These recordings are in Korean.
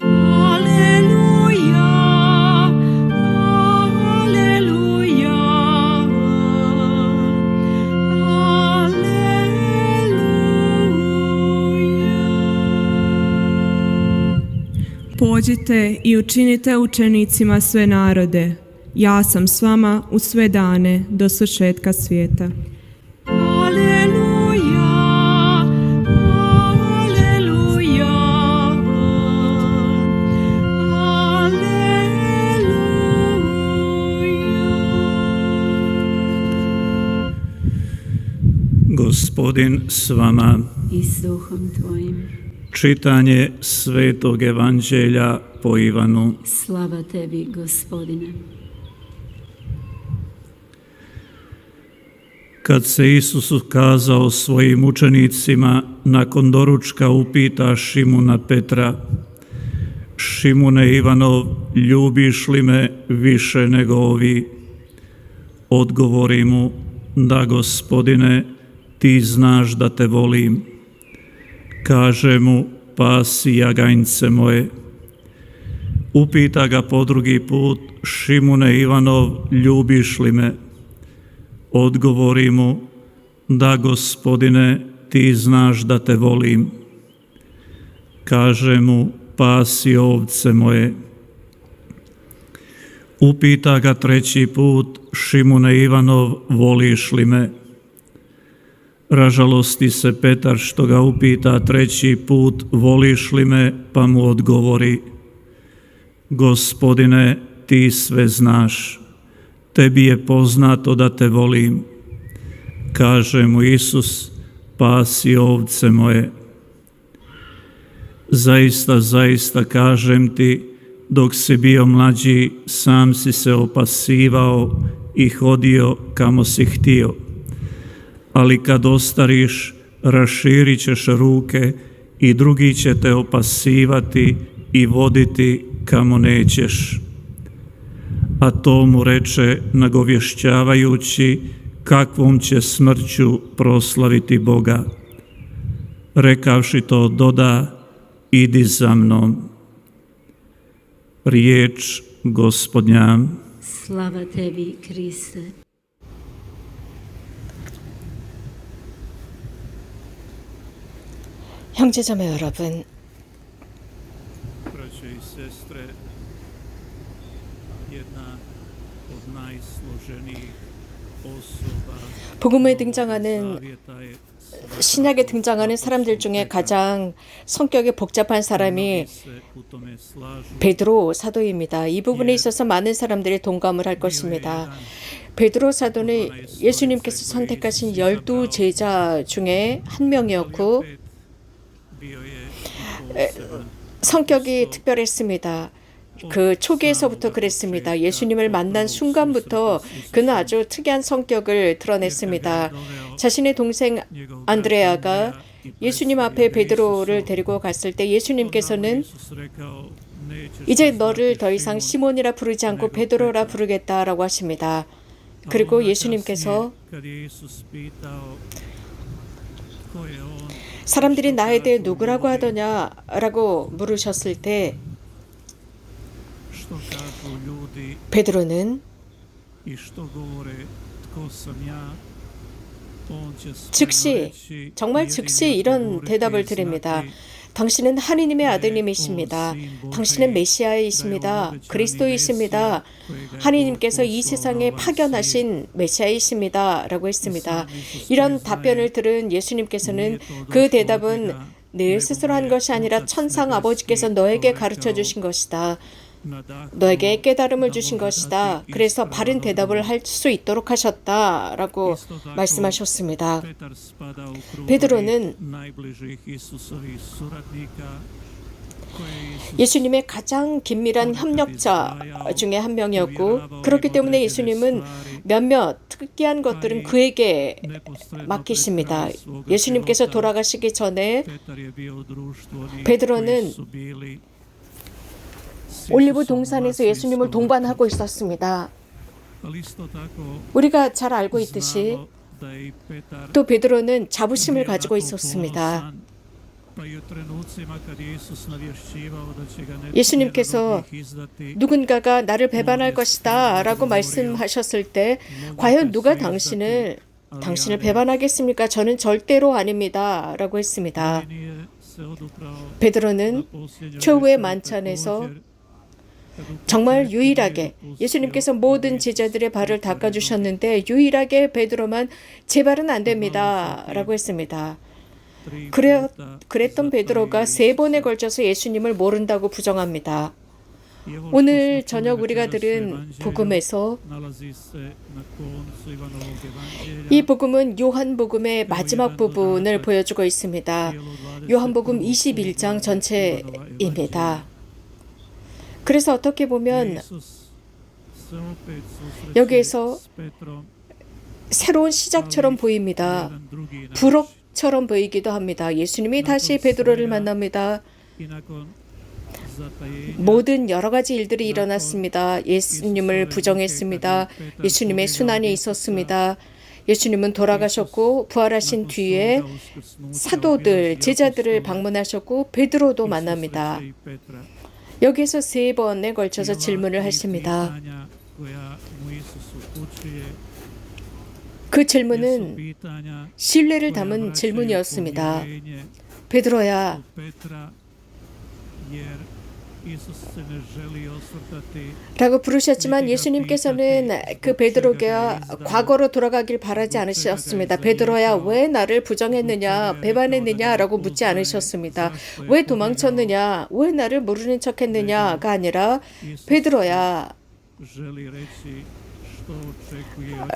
할렐루야, 할렐루야, 할렐루야. Pođite i učinite učenicima sve narode. Ja sam s vama u sve dane do svršetka svijeta. Aleluja, aleluja, aleluja. Gospodin s vama. I s duhom tvojim. Čitanje Svetog Evanđelja po Ivanu. Slava tebi, Gospodine. Kad se Isus kazao svojim učenicima, nakon doručka upita Šimuna Petra: Šimune Ivanov, ljubiš li me više nego ovi? Odgovori mu: Da, Gospodine, ti znaš da te volim. Kaže mu: Pasi jaganjce moje. Upita ga po drugi put: Šimune Ivanov, ljubiš li me? Odgovori mu: Da, Gospodine, ti znaš da te volim. Kaže mu: Pasi ovce moje. Upita ga treći put: Šimune Ivanov, voliš li me? Ražalosti se Petar što ga upita treći put: Voliš li me? Pa mu odgovori: Gospodine, ti sve znaš. Tebi je poznato da te volim. Kaže mu Isus: Pasi ovce moje. Zaista, zaista kažem ti, dok si bio mlađi, sam si se opasivao i hodio kamo si htio. Ali kad ostariš, raširit ćeš ruke i drugi će te opasivati i voditi kamo nećeš. A to mu reče nagovješćavajući kakvom će smrću proslaviti Boga. Rekavši to, doda: Idi za mnom. Riječ Gospodnja. Slava tebi, Kriste. 형제자매 여러분, Braće i sestre, jedna od najsloženijih osoba 복음에 등장하는 Zavjeta je 신약에 등장하는 사람들 중에 가장 성격이 복잡한 사람이 se u tome slažu. 베드로 사도입니다. 이 부분에 있어서 많은 사람들이 동감을 할 것입니다. 베드로 사도는 예수님께서 선택하신 12 제자 중에 한 명이었고 Bio je poseban. 성격이 특별했습니다. 그 초기에서부터 그랬습니다. 예수님을 만난 순간부터 그는 아주 특이한 성격을 드러냈습니다. 자신의 동생 안드레아가 예수님 앞에 베드로를 데리고 갔을 때 예수님께서는 이제 너를 더 이상 시몬이라 부르지 않고 베드로라 부르겠다라고 하십니다. 그리고 예수님께서 사람들이 나에 대해 누구라고 하더냐라고 물으셨을 때 베드로는 즉시, 정말 즉시 이런 대답을 드립니다. 당신은 하느님의 아드님이십니다. 당신은 메시아이십니다. 그리스도이십니다. 하느님께서 이 세상에 파견하신 메시아이십니다. 라고 했습니다. 이런 답변을 들은 예수님께서는 그 대답은 내 스스로 한 것이 아니라 천상 아버지께서 너에게 가르쳐 주신 것이다. 너에게 깨달음을 주신 것이다. 그래서 바른 대답을 할 수 있도록 하셨다라고 말씀하셨습니다. 베드로는 예수님의 가장 긴밀한 협력자 중에 한 명이었고, 그렇기 때문에 예수님은 몇몇 특이한 것들은 그에게 맡기십니다. 예수님께서 돌아가시기 전에 베드로는 올리브 동산에서 예수님을 동반하고 있었습니다. 우리가 잘 알고 있듯이 또 베드로는 자부심을 가지고 있었습니다. 예수님께서 누군가가 나를 배반할 것이다 라고 말씀하셨을 때 과연 누가 당신을 배반하겠습니까? 저는 절대로 아닙니다 라고 했습니다. 베드로는 최후의 만찬에서 정말 유일하게 예수님께서 모든 제자들의 발을 닦아주셨는데 유일하게 베드로만 제 발은 안 됩니다 라고 했습니다. 그랬던 베드로가 3번에 걸쳐서 예수님을 모른다고 부정합니다. 오늘 저녁 우리가 들은 복음에서 이 복음은 요한복음의 마지막 부분을 보여주고 있습니다. 요한복음 21장 전체입니다. 그래서 어떻게 보면 여기에서 새로운 시작처럼 보입니다. 부록처럼 보이기도 합니다. 예수님이 다시 베드로를 만납니다. 모든 여러 가지 일들이 일어났습니다. 예수님을 부정했습니다. 예수님의 순환이 있었습니다. 예수님은 돌아가셨고 부활하신 뒤에 사도들, 제자들을 방문하셨고 베드로도 만납니다. 여기서 3번에 걸쳐서 질문을 하십니다. 그 질문은 신뢰를 담은 질문이었습니다. 베드로야, 라고 부르셨지만 예수님께서는 그 베드로가 과거로 돌아가길 바라지 않으셨습니다. 베드로야, 왜 나를 부정했느냐, 배반했느냐 라고 묻지 않으셨습니다. 왜 도망쳤느냐, 왜 나를 모르는 척했느냐가 아니라 베드로야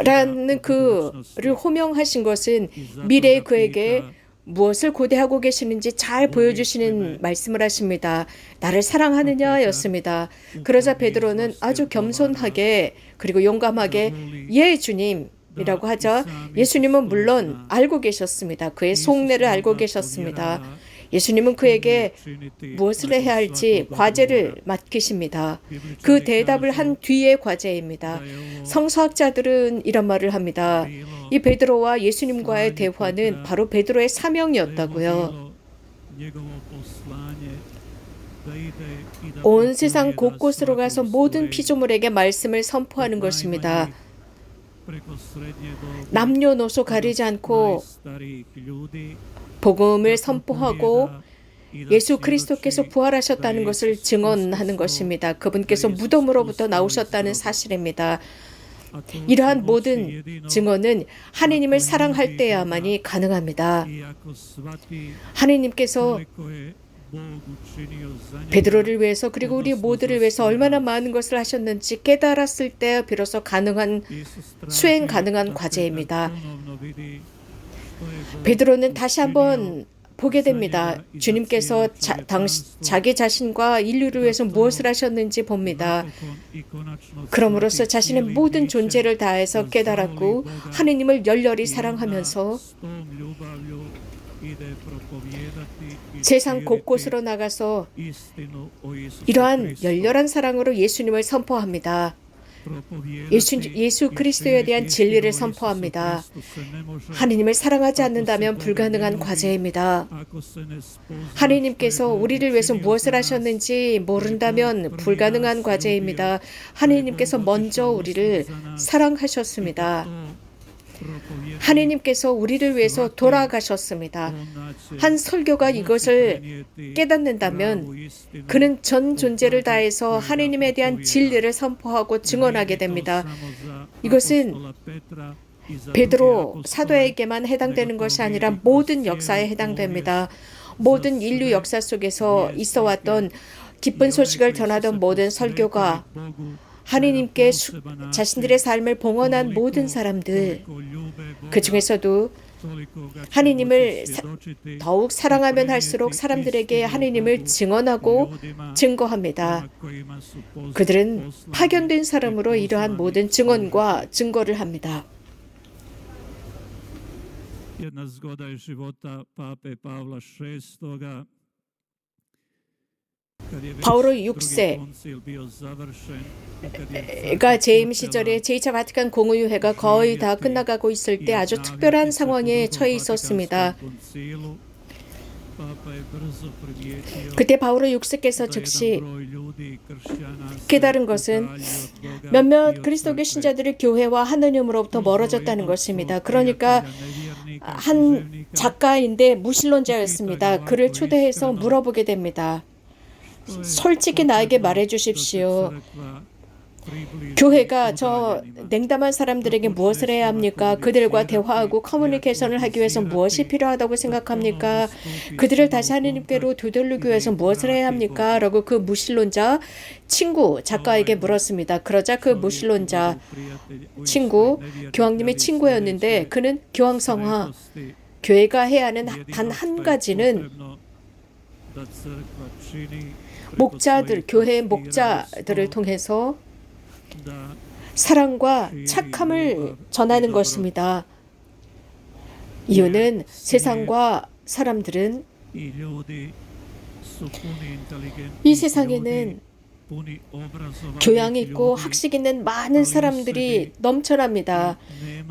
라는 그를 호명하신 것은 미래의 그에게 무엇을 고대하고 계시는지 잘 보여주시는 말씀을 하십니다. 나를 사랑하느냐 였습니다. 그러자 베드로는 아주 겸손하게 그리고 용감하게 예 주님이라고 하자 예수님은 물론 알고 계셨습니다. 그의 속내를 알고 계셨습니다. 예수님은 그에게 무엇을 해야 할지 과제를 맡기십니다. 그 대답을 한 뒤의 과제입니다. 성서학자들은 이런 말을 합니다. 이 베드로와 예수님과의 대화는 바로 베드로의 사명이었다고요. 온 세상 곳곳으로 가서 모든 피조물에게 말씀을 선포하는 것입니다. 남녀노소 가리지 않고 복음을 선포하고 예수 그리스도께서 부활하셨다는 것을 증언하는 것입니다. 그분께서 무덤으로부터 나오셨다는 사실입니다. 이러한 모든 증언은 하느님을 사랑할 때야만이 가능합니다. 하느님께서 베드로를 위해서 그리고 우리 모두를 위해서 얼마나 많은 것을 하셨는지 깨달았을 때 비로소 수행 가능한 과제입니다. 베드로는 다시 한번 보게 됩니다. 주님께서 자기 자신과 인류를 위해서 무엇을 하셨는지 봅니다. 그럼으로써 자신의 모든 존재를 다해서 깨달았고 하느님을 열렬히 사랑하면서 세상 곳곳으로 나가서 이러한 열렬한 사랑으로 예수님을 선포합니다. 예수 그리스도에 대한 진리를 선포합니다. 하느님을 사랑하지 않는다면 불가능한 과제입니다. 하느님께서 우리를 위해서 무엇을 하셨는지 모른다면 불가능한 과제입니다. 하느님께서 먼저 우리를 사랑하셨습니다. 하느님께서 우리를 위해서 돌아가셨습니다. 한 설교가 이것을 깨닫는다면 그는 전 존재를 다해서 하느님에 대한 진리를 선포하고 증언하게 됩니다. 이것은 베드로 사도에게만 해당되는 것이 아니라 모든 역사에 해당됩니다. 모든 인류 역사 속에서 있어왔던 기쁜 소식을 전하던 모든 설교가 하느님께 자신들의 삶을 봉헌한 모든 사람들, 그 중에서도 하느님을 더욱 사랑하면 할수록 사람들에게 하느님을 증언하고 증거합니다. 그들은 파견된 사람으로 이러한 모든 증언과 증거를 합니다. 바오로 6세가 재임 시절에 제2차 바티칸 공의회가 거의 다 끝나가고 있을 때 아주 특별한 상황에 처해 있었습니다. 그때 바울의 육세께서 즉시 깨달은 것은 몇몇 그리스도교 신자들이 교회와 하느님으로부터 멀어졌다는 것입니다. 그러니까 한 작가인데 무신론자였습니다. 그를 초대해서 물어보게 됩니다. 솔직히 나에게 말해 주십시오. 교회가 저 냉담한 사람들에게 무엇을 해야 합니까? 그들과 대화하고 커뮤니케이션을 하기 위해서 무엇이 필요하다고 생각합니까? 그들을 다시 하느님께로 되돌리기 위해서 무엇을 해야 합니까? 라고 그 무신론자 친구 작가에게 물었습니다. 그러자 그 무신론자 친구, 교황님의 친구였는데 그는 교황성화, 교회가 해야 하는 단 한 가지는 목자들, 교회의 목자들을 통해서 사랑과 착함을 전하는 것입니다. 이유는 세상과 사람들은 이 세상에는 교양 있고 학식 있는 많은 사람들이 넘쳐납니다.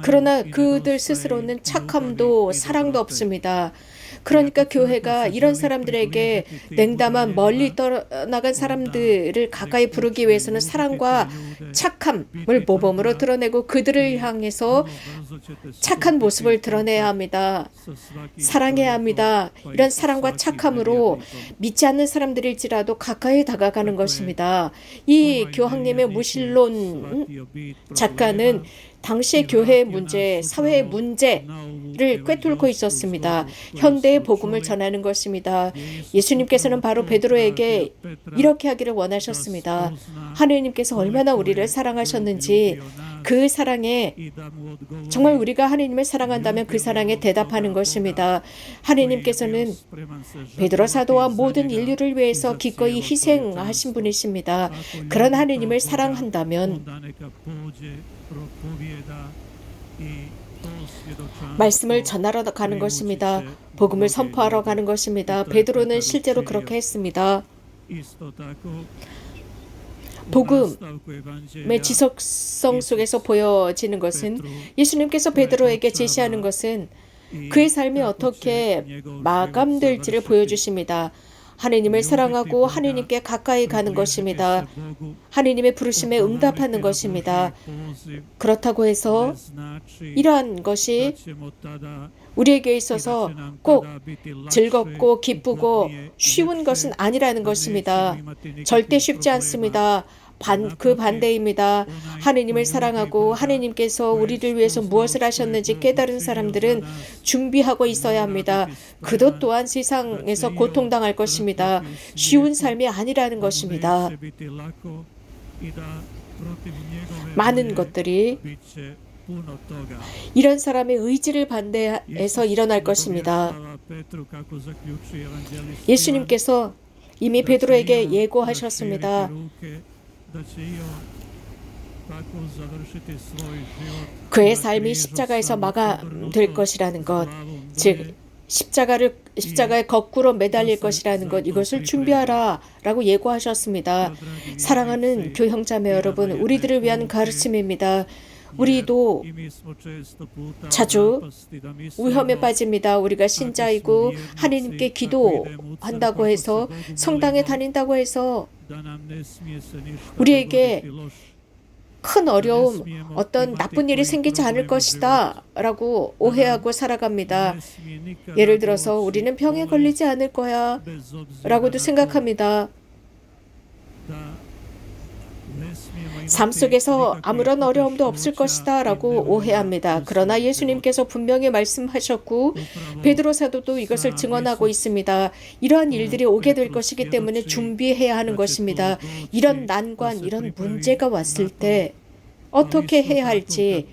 그러나 그들 스스로는 착함도 사랑도 없습니다. 그러니까 교회가 이런 사람들에게 냉담한 멀리 떠나간 사람들을 가까이 부르기 위해서는 사랑과 착함을 모범으로 드러내고 그들을 향해서 착한 모습을 드러내야 합니다. 사랑해야 합니다. 이런 사랑과 착함으로 믿지 않는 사람들일지라도 가까이 다가가는 것입니다. 이 교황님의 무신론 작가는 당시의 교회의 문제, 사회의 문제를 꿰뚫고 있었습니다. 현대의 복음을 전하는 것입니다. 예수님께서는 바로 베드로에게 이렇게 하기를 원하셨습니다. 하느님께서 얼마나 우리를 사랑하셨는지 그 사랑에 정말 우리가 하느님을 사랑한다면 그 사랑에 대답하는 것입니다. 하느님께서는 베드로 사도와 모든 인류를 위해서 기꺼이 희생하신 분이십니다. 그런 하느님을 사랑한다면 말씀을 전하러 가는 것입니다. 복음을 선포하러 가는 것입니다. 베드로는 실제로 그렇게 했습니다. 복음의 지속성 속에서 보여지는 것은 예수님께서 베드로에게 제시하는 것은 그의 삶이 어떻게 마감될지를 보여주십니다. 하느님을 사랑하고 하느님께 가까이 가는 것입니다. 하느님의 부르심에 응답하는 것입니다. 그렇다고 해서 이러한 것이 우리에게 있어서 꼭 즐겁고 기쁘고 쉬운 것은 아니라는 것입니다. 절대 쉽지 않습니다. 그 반대입니다. 하느님을 사랑하고 하느님께서 우리를 위해서 무엇을 하셨는지 깨달은 사람들은 준비하고 있어야 합니다. 그것 또한 세상에서 고통당할 것입니다. 쉬운 삶이 아니라는 것입니다. 많은 것들이 이런 사람의 의지를 반대해서 일어날 것입니다. 예수님께서 이미 베드로에게 예고하셨습니다. 그의 삶이 십자가에서 마감될 것이라는 것, 즉 십자가에 거꾸로 매달릴 것이라는 것, 이것을 준비하라 라고 예고하셨습니다. 사랑하는 교형자매 여러분, 우리들을 위한 가르침입니다. 우리도 자주 위험에 빠집니다. 우리가 신자이고 하느님께 기도한다고 해서 성당에 다닌다고 해서 우리에게 큰 어려움, 어떤 나쁜 일이 생기지 않을 것이다 라고 오해하고 살아갑니다. 예를 들어서 우리는 병에 걸리지 않을 거야 라고도 생각합니다. 삶 속에서 아무런 어려움도 없을 것이다 라고 오해합니다. 그러나 예수님께서 분명히 말씀하셨고 베드로 사도도 이것을 증언하고 있습니다. 이러한 일들이 오게 될 것이기 때문에 준비해야 하는 것입니다. 이런 난관, 이런 문제가 왔을 때 어떻게 해야 할지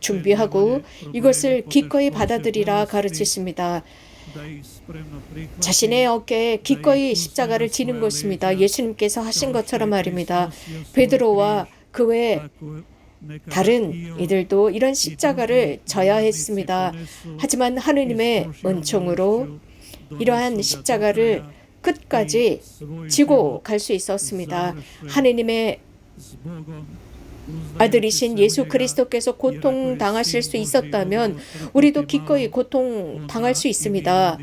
준비하고 이것을 기꺼이 받아들이라 가르치십니다. 자신의 어깨에 기꺼이 십자가를 지는 것입니다. 예수님께서 하신 것처럼 말입니다. 베드로와 그 외 다른 이들도 이런 십자가를 져야 했습니다. 하지만 하느님의 은총으로 이러한 십자가를 끝까지 지고 갈 수 있었습니다. 하느님의 아들이신 예수 그리스도께서 고통당하실 수 있었다면 우리도 기꺼이 고통당할 수 있습니다.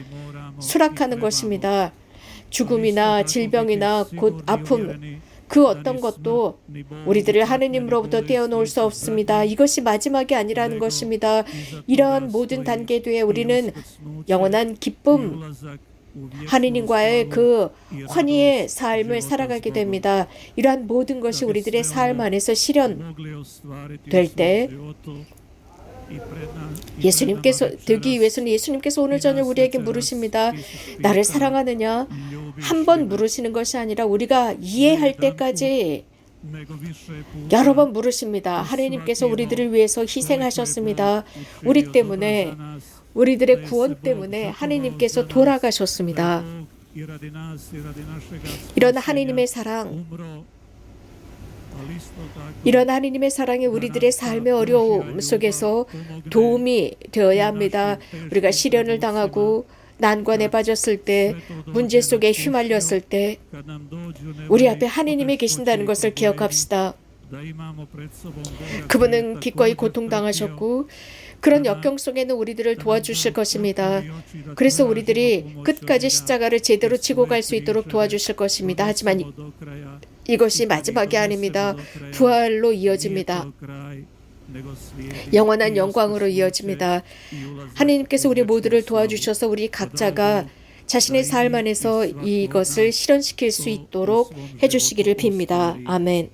수락하는 것입니다. 죽음이나 질병이나 곧 아픔, 그 어떤 것도 우리들을 하느님으로부터 떼어놓을 수 없습니다. 이것이 마지막이 아니라는 것입니다. 이러한 모든 단계 뒤에 우리는 영원한 기쁨, 하느님과의 그 환희의 삶을 살아가게 됩니다. 이러한 모든 것이 우리들의 삶 안에서 실현될 때 되기 위해서는 예수님께서 오늘 저녁 우리에게 물으십니다. 나를 사랑하느냐? 한 번 물으시는 것이 아니라 우리가 이해할 때까지 여러 번 물으십니다. 하나님께서 우리들을 위해서 희생하셨습니다. 우리 때문에, 우리들의 구원 때문에 하나님께서 돌아가셨습니다. 이런 하나님의 사랑, 이런 하나님의 사랑이 우리들의 삶의 어려움 속에서 도움이 되어야 합니다. 우리가 시련을 당하고 난관에 빠졌을 때, 문제 속에 휘말렸을 때 우리 앞에 하나님이 계신다는 것을 기억합시다. 그분은 기꺼이 고통당하셨고 그런 역경 속에는 우리들을 도와주실 것입니다. 그래서 우리들이 끝까지 십자가를 제대로 지고 갈 수 있도록 도와주실 것입니다. 하지만 이것이 마지막이 아닙니다. 부활로 이어집니다. 영원한 영광으로 이어집니다. 하나님께서 우리 모두를 도와주셔서 우리 각자가 자신의 삶 안에서 이것을 실현시킬 수 있도록 해주시기를 빕니다. 아멘.